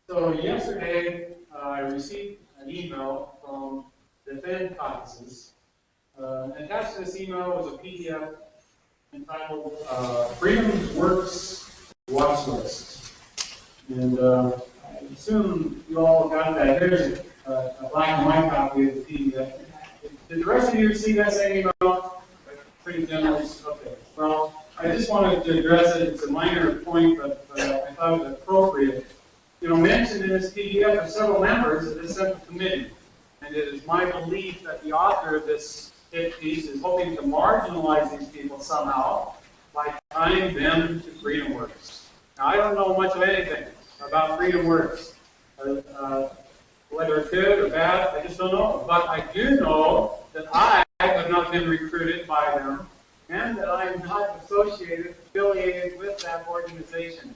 So yesterday, I received an email from the Utah Caucus. Attached to this email was a PDF entitled Freedom's Works Watch List. And I assume you all got that. Here's a black and white copy of the PDF. Did the rest of you see that same email? Pretty generous. Okay. Well, I just wanted to address it. It's a minor point, but I thought it was appropriate. You know, mentioned in this PDF are several members of this Central Committee, and it is my belief that the author of this hit piece is hoping to marginalize these people somehow by tying them to Freedom Works. Now, I don't know much of anything about Freedom Works, whether it's good or bad, I just don't know. But I do know that I have not been recruited by them, and that I am not affiliated with that organization.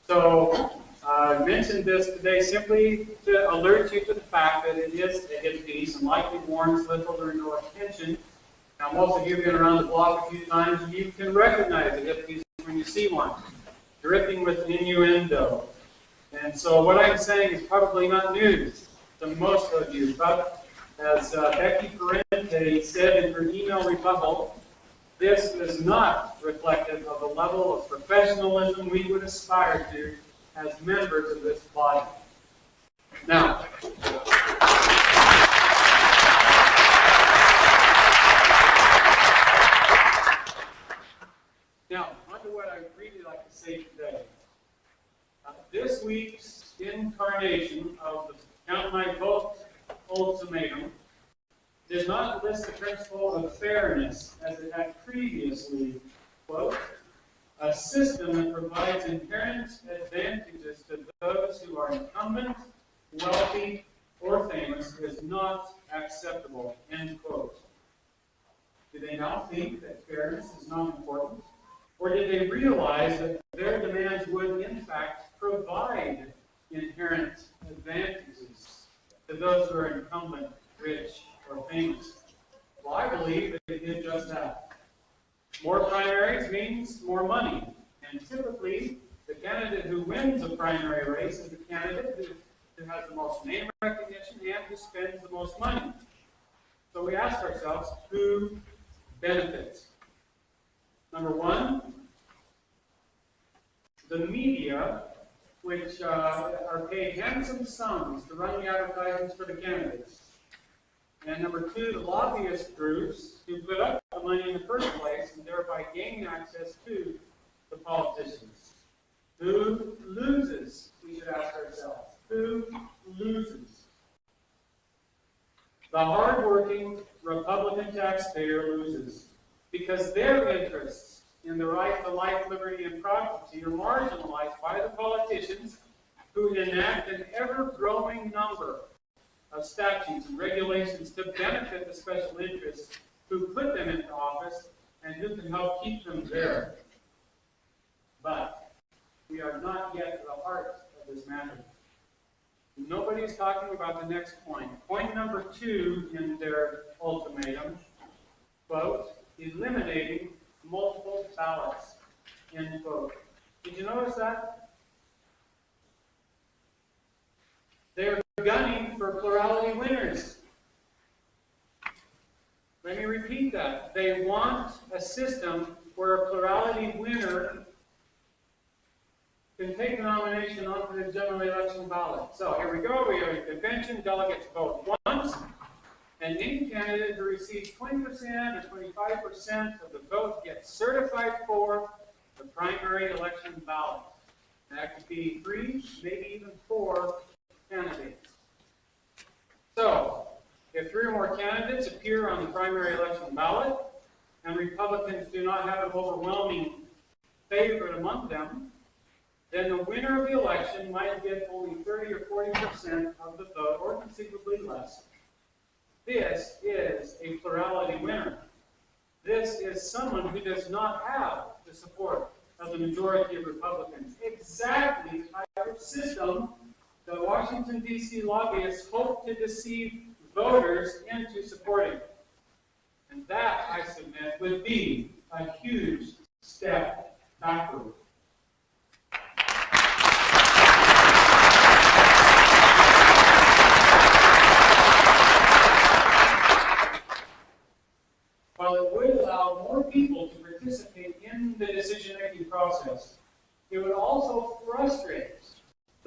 So, I mentioned this today simply to alert you to the fact that it is a hit piece and likely warrants little or no attention. Now, most of you have been around the block a few times, and you can recognize a hit piece when you see one, dripping with innuendo. And so what I'm saying is probably not news to most of you, but as Becky Parente said in her email rebuttal, this is not reflective of the level of professionalism we would aspire to as members of this body. Now, on to what I really like to say today. This week's incarnation of the Count My Vote ultimatum did not list the principle of fairness as it had previously, quote, a system that provides inherent advantages to those who are incumbent, wealthy, or famous is not acceptable, end quote. Do they now think that fairness is not important? Or did they realize that their demands would, in fact, provide inherent advantages to those who are incumbent, rich, or famous? Well, I believe that they did just that. More primaries means more money. And typically, the candidate who wins a primary race is the candidate who has the most name recognition and who spends the most money. So we ask ourselves, who benefits? Number one, the media, which are paid handsome sums to run the advertisements for the candidates. And number two, the lobbyist groups who put up the money in the first place and thereby gain access to the politicians. Who loses? We should ask ourselves. Who loses? The hardworking Republican taxpayer loses because their interests in the right to life, liberty, and property are marginalized by the politicians who enact an ever-growing number of statutes and regulations to benefit the special interests who put them into office and who can help keep them there. But we are not yet to the heart of this matter. Nobody is talking about the next point. Point number two in their ultimatum, quote, eliminating multiple ballots, end quote. Did you notice that? They're gunning for plurality winners. Let me repeat that. They want a system where a plurality winner can take the nomination onto the general election ballot. So here we go. We have a convention. Delegates vote once. And any candidate who receives 20% or 25% of the vote gets certified for the primary election ballot. That could be 3, maybe even 4 candidates. So, if 3 or more candidates appear on the primary election ballot, and Republicans do not have an overwhelming favorite among them, then the winner of the election might get only 30 or 40% of the vote, or conceivably less. This is a plurality winner. This is someone who does not have the support of the majority of Republicans. Exactly the type of system that Washington, D.C. lobbyists hope to deceive voters into supporting. And that, I submit, would be a huge step backward.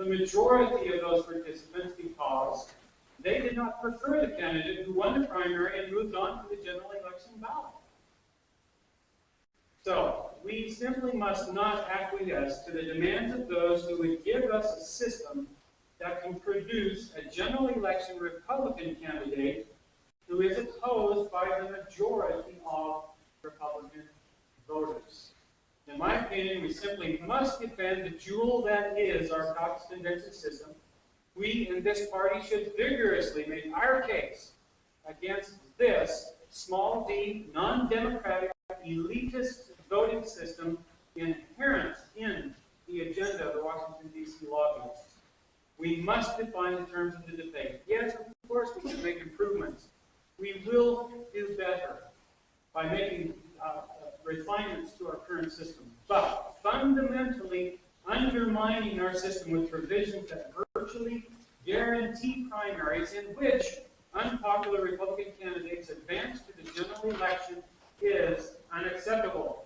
majority of those participants because they did not prefer the candidate who won the primary and moved on to the general election ballot. So, we simply must not acquiesce to the demands of those who would give us a system that can produce a general election Republican candidate who is opposed by the majority of Republican voters. In my opinion, we simply must defend the jewel that is our caucus convention system. We in this party should vigorously make our case against this small d, non-democratic, elitist voting system inherent in the agenda of the Washington, D.C. lobbyists. We must define the terms of the debate. Yes, of course, we can make improvements. We will do better by making refinements to our current system. But fundamentally, undermining our system with provisions that virtually guarantee primaries in which unpopular Republican candidates advance to the general election is unacceptable.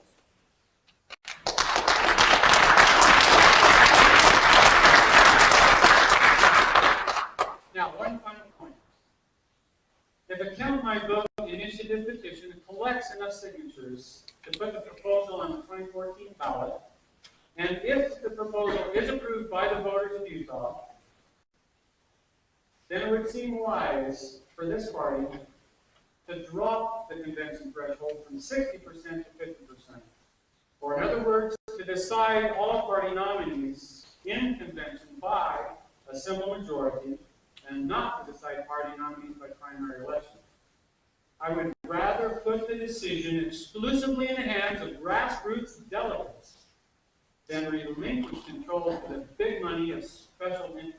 Now, one final point. If a Count My Vote initiative petition collects enough signatures to put the proposal on the 2014 ballot, and if the proposal is approved by the voters of Utah, then it would seem wise for this party to drop the convention threshold from 60% to 50%. Or in other words, to decide all party nominees in convention by a simple majority, and not to decide party nominees by primary election. I would rather put the decision exclusively in the hands of grassroots delegates than relinquish control to the big money of special interest